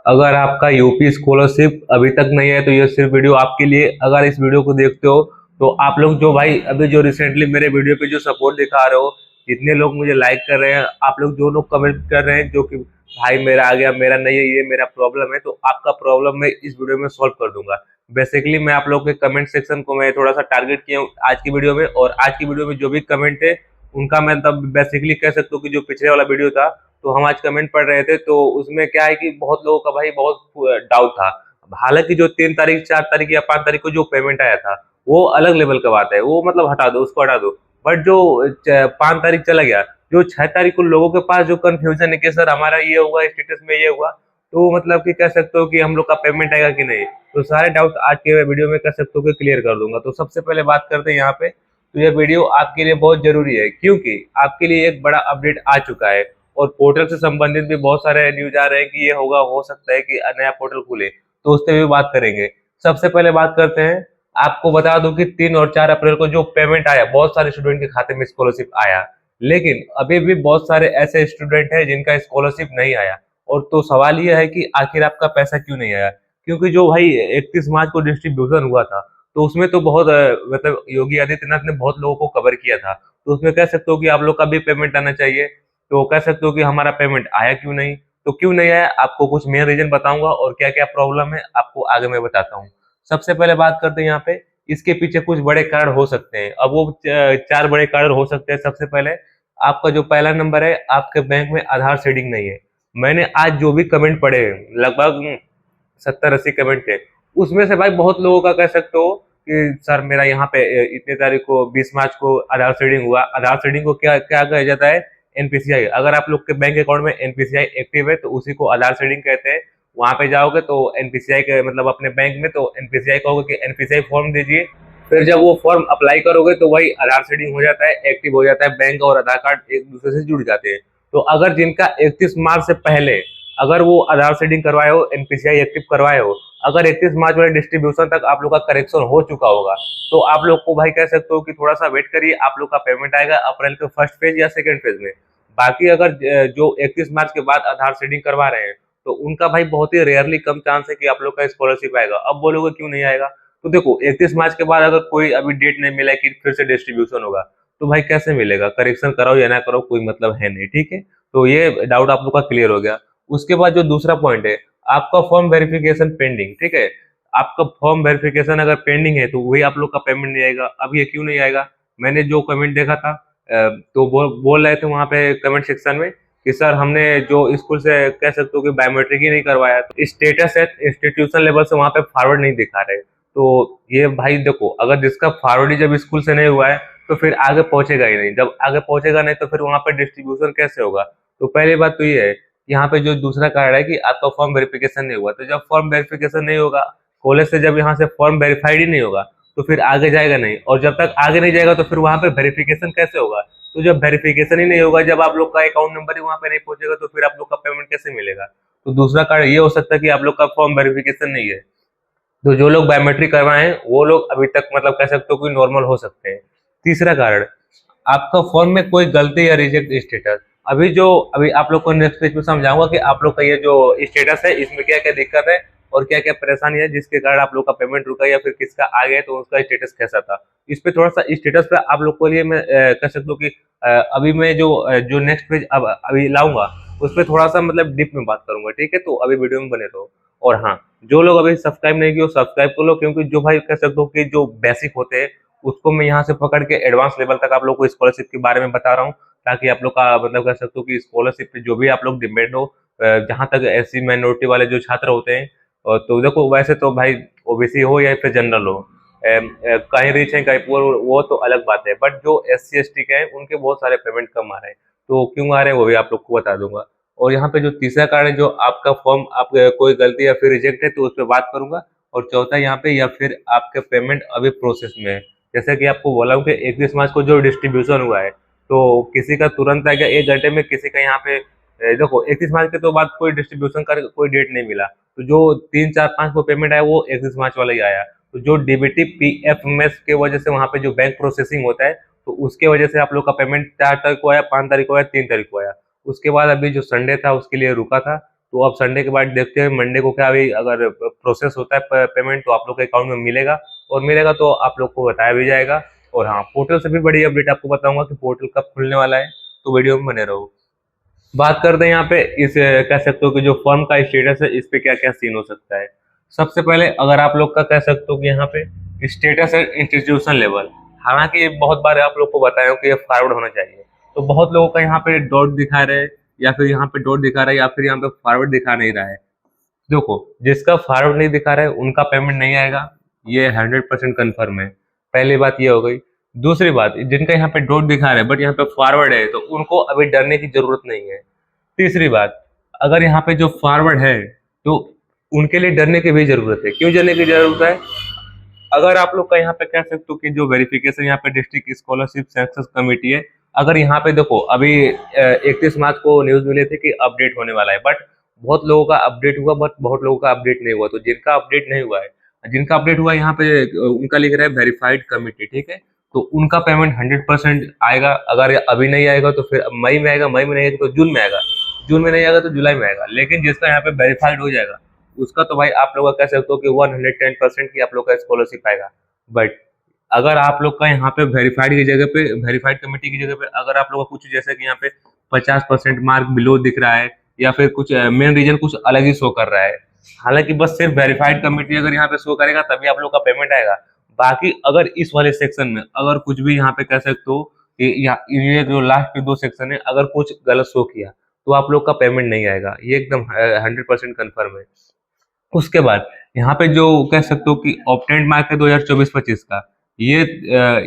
अगर आपका UP scholarship अभी तक नहीं है तो ये सिर्फ वीडियो आपके लिए। अगर इस वीडियो को देखते हो तो आप लोग जो भाई अभी जो रिसेंटली मेरे वीडियो पे जो सपोर्ट दिखा रहे हो, जितने लोग मुझे लाइक कर रहे हैं, आप लोग जो लोग कमेंट कर रहे हैं जो कि भाई मेरा आ गया, मेरा नहीं है, ये मेरा प्रॉब्लम है, तो आपका प्रॉब्लम मैं इस वीडियो में सॉल्व कर दूंगा। बेसिकली मैं आप लोग के कमेंट सेक्शन को मैं थोड़ा सा टारगेट किया हूँ आज की वीडियो में, और आज की वीडियो में जो भी कमेंट है उनका मैं तब बेसिकली कह सकता हूँ कि जो पिछले वाला वीडियो था तो हम आज कमेंट पढ़ रहे थे, तो उसमें क्या है कि बहुत लोगों का भाई बहुत डाउट था। हालांकि जो 3 तारीख 4 तारीख या 5 तारीख को जो पेमेंट आया था वो अलग लेवल का बात है, वो मतलब हटा दो, उसको हटा दो। बट जो 5 तारीख चला गया, जो 6 तारीख को लोगों के पास जो कंफ्यूजन है कि सर हमारा ये हुआ, स्टेटस में ये हुआ, तो मतलब कि कह सकते हो कि हम लोग का पेमेंट आएगा कि नहीं, तो सारे डाउट आज के वीडियो में कह सकते हो कि क्लियर कर दूंगा। तो सबसे पहले बात करते हैं यहाँ पे, तो ये वीडियो आपके लिए बहुत जरूरी है क्योंकि आपके लिए एक बड़ा अपडेट आ चुका है और पोर्टल से संबंधित भी बहुत सारे न्यूज आ रहे हैं कि ये होगा, हो सकता है कि नया पोर्टल खुले, तो उस पर भी बात करेंगे। सबसे पहले बात करते हैं, आपको बता दूं कि 3 और 4 अप्रैल को जो पेमेंट आया, बहुत सारे स्टूडेंट के खाते में स्कॉलरशिप आया, लेकिन अभी भी बहुत सारे ऐसे स्टूडेंट हैं जिनका स्कॉलरशिप नहीं आया। और तो सवाल यह है कि आखिर आपका पैसा क्यों नहीं आया, क्योंकि जो भाई 31 मार्च को डिस्ट्रीब्यूशन हुआ था तो उसमें तो बहुत मतलब योगी आदित्यनाथ ने बहुत लोगों को कवर किया था, तो उसमें कह सकते हो कि आप लोग का भी पेमेंट आना चाहिए। तो कह सकते हो कि हमारा पेमेंट आया क्यों नहीं, तो क्यों नहीं आया आपको कुछ मेन रीजन बताऊंगा और क्या क्या प्रॉब्लम है आपको आगे मैं बताता हूँ। सबसे पहले बात करते हैं यहाँ पे, इसके पीछे कुछ बड़े कारण हो सकते हैं। अब वो 4 बड़े कारण हो सकते हैं। सबसे पहले आपका जो पहला नंबर है, आपके बैंक में आधार सीडिंग नहीं है। मैंने आज जो भी कमेंट पढ़े, लगभग 70-80 कमेंट थे, उसमें से भाई बहुत लोगों का कह सकते हो कि सर मेरा यहाँ पे इतने तारीख को 20 मार्च को आधार सीडिंग हुआ। आधार सीडिंग को क्या क्या कहा जाता है? एनपीसीआई। अगर आप लोग के बैंक अकाउंट में एनपीसीआई एक्टिव है तो उसी को आधार सीडिंग कहते हैं। वहां पे जाओगे तो एनपीसीआई के मतलब अपने बैंक में तो एनपीसीआई कहोगे कि एनपीसीआई फॉर्म दीजिए, फिर जब वो फॉर्म अप्लाई करोगे तो वही आधार सीडिंग हो जाता है, एक्टिव हो जाता है, बैंक और आधार कार्ड एक दूसरे से जुड़ जाते हैं। तो अगर जिनका 31 मार्च से पहले अगर वो आधार सीडिंग करवाए हो, एनपीसीआई एक्टिव करवाए हो, अगर 31 मार्च वाले डिस्ट्रीब्यूशन तक आप लोग का करेक्शन हो चुका होगा, तो आप लोग को भाई कह सकते हो कि थोड़ा सा वेट करिए, आप लोग का पेमेंट आएगा अप्रैल के फर्स्ट फेज या सेकंड फेज में। बाकी अगर जो 31 मार्च के बाद आधार सीडिंग करवा रहे हैं तो उनका भाई बहुत ही रेयरली कम चांस है कि आप लोग का स्कॉलरशिप आएगा। अब बोलोगे क्यों नहीं आएगा, तो देखो 31 मार्च के बाद अगर कोई अभी डेट नहीं मिला है कि फिर से डिस्ट्रीब्यूशन होगा, तो भाई कैसे मिलेगा? करेक्शन कराओ या ना करो कोई मतलब है नहीं, ठीक है। तो ये डाउट आप लोग का क्लियर हो गया। उसके बाद जो दूसरा पॉइंट है, आपका फॉर्म वेरिफिकेशन पेंडिंग, ठीक है। आपका फॉर्म वेरिफिकेशन अगर पेंडिंग है तो वही आप लोग का पेमेंट नहीं आएगा। अब ये क्यों नहीं आएगा? मैंने जो कमेंट देखा था तो बोल रहे थे वहां पे कमेंट सेक्शन में कि सर हमने जो स्कूल से कह सकते हो कि बायोमेट्रिक ही नहीं करवाया, तो स्टेटस है इंस्टीट्यूशन लेवल से वहां पे फॉरवर्ड नहीं दिखा रहे। तो ये भाई देखो, अगर जिसका फॉरवर्ड ही जब स्कूल से नहीं हुआ है तो फिर आगे पहुंचेगा ही नहीं। जब आगे पहुंचेगा नहीं तो फिर वहां पे डिस्ट्रीब्यूशन कैसे होगा? तो पहली बात तो ये है। यहाँ पे जो दूसरा कारण है कि आपका फॉर्म वेरिफिकेशन नहीं हुआ, तो जब फॉर्म वेरिफिकेशन नहीं होगा, कॉलेज से जब यहाँ से फॉर्म वेरीफाइड ही नहीं होगा तो फिर आगे जाएगा नहीं, और जब तक आगे नहीं जाएगा तो फिर वहां पे वेरिफिकेशन कैसे होगा? तो जब वेरिफिकेशन ही नहीं होगा, जब आप लोग का अकाउंट नंबर ही वहां पे नहीं पहुंचेगा, तो फिर आप लोग का पेमेंट कैसे मिलेगा? तो दूसरा कारण ये हो सकता है कि आप लोग का फॉर्म वेरिफिकेशन नहीं है। तो जो लोग बायोमेट्रिक करवाए हैं वो लोग अभी तक मतलब कह सकते हो कि नॉर्मल हो सकते हैं। तीसरा कारण, आपका फॉर्म में कोई गलती या रिजेक्ट स्टेटस। अभी आप लोग को नेक्स्ट पेज में समझाऊंगा कि आप लोग का ये जो स्टेटस है इसमें क्या क्या दिक्कत है और क्या क्या परेशानी है जिसके कारण आप लोग का पेमेंट रुका या फिर किसका आ गया तो उसका स्टेटस कैसा था। इस पे थोड़ा सा स्टेटस पे आप लोग को लिए मैं कह सकता हूँ कि अभी मैं जो नेक्स्ट पेज अब अभी लाऊंगा उस पर थोड़ा सा मतलब डीप में बात करूंगा, ठीक है। तो अभी वीडियो में बने रहो। और हाँ, जो लोग अभी सब्सक्राइब नहीं किए सब्सक्राइब कर लो, क्योंकि जो भाई कह सकते हो कि जो बेसिक होते हैं उसको मैं यहाँ से पकड़ के एडवांस लेवल तक आप लोग को स्कॉलरशिप के बारे में बता रहा हूँ, ताकि आप लोग का मतलब कह सकते हो कि स्कॉलरशिप पे जो भी आप लोग डिपेंड हो, जहां तक एससी माइनॉरिटी वाले जो छात्र होते हैं, तो देखो वैसे तो भाई ओबीसी हो या फिर जनरल हो, कहीं रिच है कहीं पुअर, वो तो अलग बात है, बट जो एससी एसटी के हैं उनके बहुत सारे पेमेंट कम आ रहे हैं। तो क्यों आ रहे हैं वो भी आप लोग को बता दूंगा। और यहाँ पे जो तीसरा कारण है, जो आपका फॉर्म आप कोई गलती या फिर रिजेक्ट है तो उस पर बात करूंगा। और चौथा यहाँ पे, या फिर आपके पेमेंट अभी प्रोसेस में है। जैसे कि आपको बोला हूँ कि 31 मार्च को जो डिस्ट्रीब्यूशन हुआ है तो किसी का तुरंत आ गया 1 घंटे में, किसी का यहाँ पे देखो 31 मार्च के तो बाद कोई डिस्ट्रीब्यूशन का कोई डेट नहीं मिला, तो जो 3 4 5 को पेमेंट आया वो 31 मार्च वाला ही आया। तो जो डीबीटी पीएफएमएस के वजह से वहां पे जो बैंक प्रोसेसिंग होता है तो उसके वजह से आप लोग का पेमेंट 4 तारीख को आया, 5 तारीख को आया, 3 तारीख को आया। उसके बाद अभी जो संडे था उसके लिए रुका था, तो अब संडे के बाद देखते हैं मंडे को क्या अभी अगर प्रोसेस होता है पेमेंट तो आप लोग के अकाउंट में मिलेगा, और मिलेगा तो आप लोग को बताया भी जाएगा। और हाँ, पोर्टल से भी बड़ी अपडेट आपको बताऊंगा कि पोर्टल कब खुलने वाला है, तो वीडियो में बने रहो। बात करते हैं यहाँ पे इस कह सकते हो कि जो फर्म का स्टेटस है, इस पे क्या क्या सीन हो सकता है। सबसे पहले अगर आप लोग का कह सकते हो कि यहाँ पे स्टेटस है इंस्टीट्यूशन लेवल, हालांकि ये बहुत बार आप लोग को बताया हूँ कि ये फॉरवर्ड होना चाहिए, तो बहुत लोगों का यहाँ पे डॉट दिखा रहा है, या फिर यहाँ पे डॉट दिखा रहा है, या फिर यहाँ पे फॉरवर्ड दिखा नहीं रहा है। देखो, जिसका फॉरवर्ड नहीं दिखा रहा है उनका पेमेंट नहीं आएगा, ये 100% कन्फर्म है। पहली बात ये हो गई। दूसरी बात, जिनका यहाँ पे डॉट दिखा रहा है बट यहाँ पे फॉरवर्ड है, तो उनको अभी डरने की जरूरत नहीं है। तीसरी बात, अगर यहाँ पे जो फॉरवर्ड है तो उनके लिए डरने की भी जरूरत है। क्यों डरने की जरूरत है? अगर आप लोग का यहाँ पे कह सकते हो कि जो वेरिफिकेशन यहाँ पे डिस्ट्रिक्ट स्कॉलरशिप सक्सेस कमेटी है, अगर यहाँ पे देखो अभी 31 मार्च को न्यूज मिले थे कि अपडेट होने वाला है, बट बहुत लोगों का अपडेट हुआ बट बहुत लोगों का अपडेट नहीं हुआ। तो जिनका अपडेट नहीं हुआ है, जिनका अपडेट हुआ है यहाँ पे उनका लिख रहा है वेरीफाइड कमिटी, ठीक है, तो उनका पेमेंट 100% आएगा। अगर अभी नहीं आएगा तो फिर मई में आएगा, मई में नहीं आएगा तो जून में आएगा, जून में नहीं आएगा तो जुलाई में आएगा। लेकिन जिसका यहाँ पे वेरीफाइड हो जाएगा उसका तो भाई आप लोग कह सकते हो कि 110% की आप लोग का स्कॉलरशिप आएगा। बट अगर आप लोग का यहाँ पे वेरीफाइड की जगह पे, वेरीफाइड कमेटी की जगह पे अगर आप लोग का कुछ जैसे कि यहाँ पे 50% मार्क बिलो दिख रहा है, या फिर कुछ मेन रीजन कुछ अलग ही शो कर रहा है, हालांकि बस सिर्फ वेरीफाइड कमेटी अगर यहाँ पे शो करेगा तभी आप लोग का पेमेंट आएगा। बाकी अगर इस वाले सेक्शन में अगर कुछ भी यहाँ पे कह सकते हो कि ये जो लास्ट के 2 सेक्शन है, अगर कुछ गलत शो किया तो आप लोग का पेमेंट नहीं आएगा, ये एकदम 100% कन्फर्म है। उसके बाद यहाँ पे जो कह सकते हो कि ऑप्टेंड मार्क है 2024-25 का, ये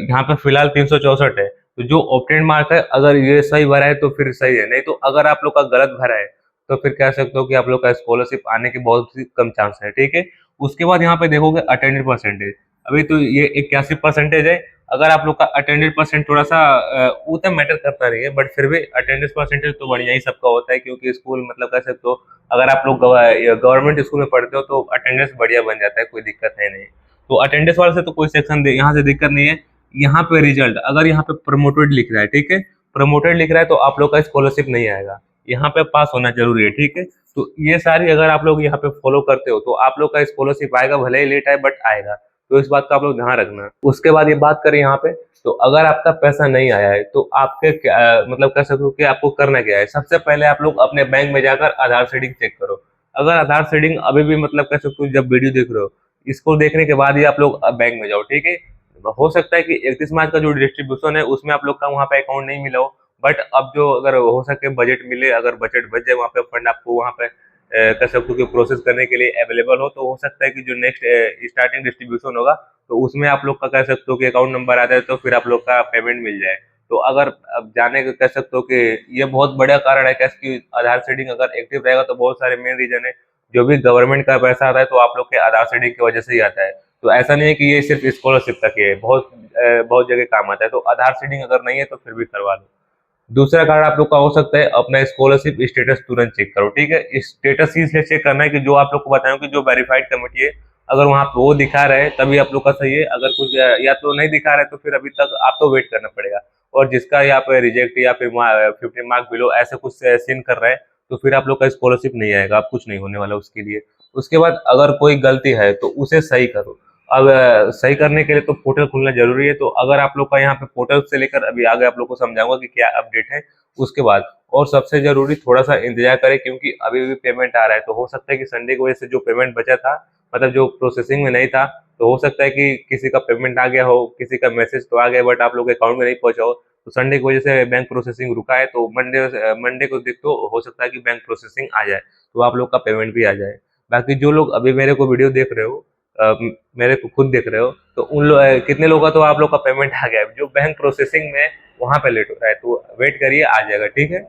यहाँ पे फिलहाल 364 है। तो जो ऑप्टेंड मार्क है अगर ये सही भरा है तो फिर सही है, नहीं तो अगर आप लोग का गलत भरा है तो फिर कह सकते हो कि आप लोग का स्कॉलरशिप आने के बहुत ही कम चांस है, ठीक है। उसके बाद यहाँ पे देखोगे अटेंडेंस परसेंटेज, अभी तो ये 81% है। अगर आप लोग का अटेंडेंस परसेंट थोड़ा सा उतना मैटर करता नहीं है, बट फिर भी अटेंडेंस परसेंटेज तो बढ़िया ही सबका होता है, क्योंकि स्कूल मतलब कह सकते हो अगर आप लोग गवर्नमेंट स्कूल में पढ़ते हो तो अटेंडेंस बढ़िया बन जाता है, कोई दिक्कत है नहीं। तो अटेंडेंस वाले से तो कोई सेक्शन यहाँ से दिक्कत नहीं है। यहाँ पे रिजल्ट, अगर यहाँ पे प्रमोटेड लिख रहा है, ठीक है, प्रमोटेड लिख रहा है तो आप लोग का स्कॉलरशिप नहीं आएगा, यहाँ पे पास होना जरूरी है, ठीक है। तो ये सारी अगर आप लोग यहाँ पे फॉलो करते हो तो आप लोग का स्कॉलरशिप आएगा, भले ही लेट आए बट आएगा। तो इस बात का आप लोग ध्यान रखना। उसके बाद ये बात करें यहाँ पे, तो अगर आपका पैसा नहीं आया है तो आपके मतलब कह सकते हो कि आपको करना क्या है। सबसे पहले आप लोग अपने बैंक में जाकर आधार सीडिंग चेक करो। अगर आधार सीडिंग अभी भी मतलब कह सकते हो जब वीडियो देख रहे हो, इसको देखने के बाद ही आप लोग बैंक में जाओ, ठीक है। हो सकता है कि 31 मार्च का जो डिस्ट्रीब्यूशन है उसमें आप लोग का वहाँ पे अकाउंट नहीं मिला हो, बट अब जो अगर हो सके बजट मिले, अगर बजट बच जाए, वहाँ पे फंड आपको वहाँ पे कह सकते हो कि प्रोसेस करने के लिए अवेलेबल हो, तो हो सकता है कि जो नेक्स्ट स्टार्टिंग डिस्ट्रीब्यूशन होगा तो उसमें आप लोग का कह सकते हो कि अकाउंट नंबर आ जाए तो फिर आप लोग का पेमेंट मिल जाए। तो अगर अब जाने का कह सकते हो कि ये बहुत बड़ा कारण है कैसे कि आधार सीडिंग अगर एक्टिव रहेगा तो बहुत सारे मेन रीजन है। जो भी गवर्नमेंट का पैसा आता है तो आप लोग के आधार सीडिंग की वजह से ही आता है। तो ऐसा नहीं है कि ये सिर्फ स्कॉलरशिप तक ही है, बहुत जगह काम आता है। तो आधार सीडिंग अगर नहीं है तो फिर भी करवा लो। दूसरा कारण आप लोग का हो सकता है अपना स्कॉलरशिप स्टेटस तुरंत चेक करो, ठीक है। स्टेटस ही इसलिए चेक करना है कि जो आप लोग को बताऊं कि जो वेरीफाइड कमेटी है, अगर वहां पे वो दिखा रहा है तभी आप लोग का सही है। अगर कुछ या तो नहीं दिखा रहा है तो फिर अभी तक आपको वेट करना पड़ेगा। और जिसका यहाँ पे रिजेक्ट या फिर 15 मार्क बिलो ऐसे कुछ सीन कर रहा है तो फिर आप लोग का स्कॉलरशिप नहीं आएगा, आप कुछ नहीं होने वाला उसके लिए। उसके बाद अगर कोई गलती है तो उसे सही करो। अब सही करने के लिए तो पोर्टल खुलना जरूरी है। तो अगर आप लोग का यहाँ पे पोर्टल से लेकर अभी आगे आप लोग को समझाऊंगा कि क्या अपडेट है उसके बाद। और सबसे जरूरी थोड़ा सा इंतजार करें, क्योंकि अभी भी पेमेंट आ रहा है। तो हो सकता है कि संडे की वजह से जो पेमेंट बचा था, मतलब जो प्रोसेसिंग में नहीं था, तो हो सकता है कि किसी का पेमेंट आ गया हो, किसी का मैसेज तो आ गया बट आप लोग के अकाउंट में नहीं पहुंचा हो। तो संडे की वजह से बैंक प्रोसेसिंग रुका है, तो मंडे को देख तो हो सकता है कि बैंक प्रोसेसिंग आ जाए तो आप लोग का पेमेंट भी आ जाए। बाकी जो लोग अभी मेरे को वीडियो देख रहे हो, मेरे को खुद देख रहे हो, तो उन लोग कितने लोग का तो आप लोग का पेमेंट आ गया है। जो बैंक प्रोसेसिंग में वहां पे लेट हो रहा है तो वेट करिए, आ जाएगा, ठीक है।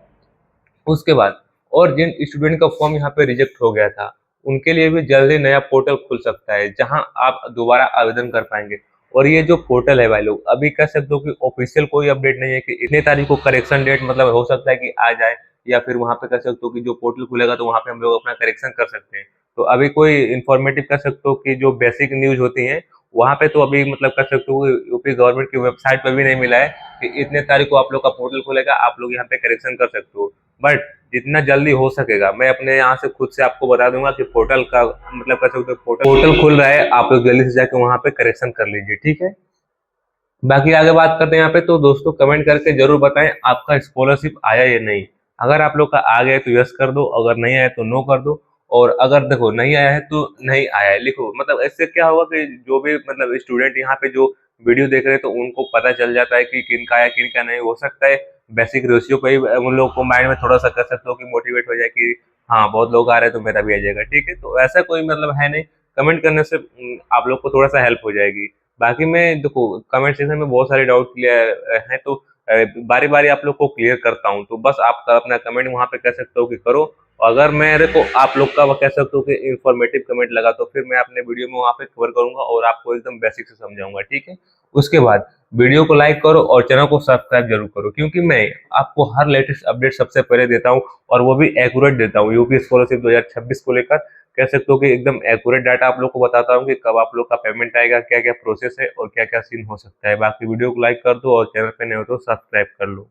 उसके बाद और जिन स्टूडेंट का फॉर्म यहाँ पे रिजेक्ट हो गया था उनके लिए भी जल्दी नया पोर्टल खुल सकता है जहां आप दोबारा आवेदन कर पाएंगे। और ये जो पोर्टल है भाई लोग, अभी कह सकते हो कि ऑफिशियल कोई अपडेट नहीं है कि इतने तारीख को करेक्शन डेट, मतलब हो सकता है कि आ जाए, या फिर वहां पे कह सकते हो कि जो पोर्टल खुलेगा तो वहां पे हम लोग अपना करेक्शन कर सकते हैं। तो अभी कोई इन्फॉर्मेटिव कह सकते हो कि जो बेसिक न्यूज होती है वहाँ पे तो अभी मतलब कर सकते हो यूपी गवर्नमेंट की वेबसाइट पर भी नहीं मिला है कि इतने तारीख को आप लोग का पोर्टल खुलेगा, आप लोग यहाँ पे करेक्शन कर सकते हो। बट जितना जल्दी हो सकेगा मैं अपने यहाँ से खुद से आपको बता दूंगा कि पोर्टल का मतलब कर सकते हो पोर्टल खुल रहा है, आप लोग जल्दी से जाके वहाँ पे करेक्शन कर लीजिए, ठीक है। बाकी आगे बात करते हैं यहाँ पे, तो दोस्तों कमेंट करके जरूर बताएं आपका स्कॉलरशिप आया या नहीं। अगर आप लोग का आ गया है तो यस कर दो, अगर नहीं आया तो नो कर दो। और अगर देखो नहीं आया है तो नहीं आया है लिखो, मतलब इससे क्या होगा कि जो भी मतलब स्टूडेंट यहाँ पे जो वीडियो देख रहे हैं तो उनको पता चल जाता है कि किन का आया किन का नहीं। हो सकता है बेसिक रेशियो पे ही उन लोग को माइंड में थोड़ा सा कर सकते हो कि मोटिवेट हो जाए कि हाँ बहुत लोग आ रहे हैं तो मेरा भी आ जाएगा, ठीक है। तो ऐसा कोई मतलब है नहीं, कमेंट करने से आप लोग को थोड़ा सा हेल्प हो जाएगी। बाकी मैं देखो कमेंट सेक्शन में बहुत सारे डाउट क्लियर हैं, तो बारी बारी आप लोग को क्लियर करता हूँ। तो बस आप अपना कमेंट वहां पे कह सकते हो कि करो। अगर मेरे को आप लोग का कह सकते हो कि इंफॉर्मेटिव कमेंट लगा तो फिर मैं अपने वीडियो में वहां पे कवर करूंगा और आपको एकदम बेसिक से समझाऊंगा, ठीक है। उसके बाद वीडियो को लाइक करो और चैनल को सब्सक्राइब जरूर करो, क्योंकि मैं आपको हर लेटेस्ट अपडेट सबसे पहले देता हूँ और वो भी एक्यूरेट देता हूँ। यूपी स्कॉलरशिप 2026 को लेकर कह सकते हो कि एकदम एक्यूरेट डाटा आप लोग को बताता हूँ कि कब आप लोग का पेमेंट आएगा, क्या क्या प्रोसेस है और क्या क्या सीन हो सकता है। बाकी वीडियो को लाइक कर दो और चैनल पे नए हो तो सब्सक्राइब कर लो।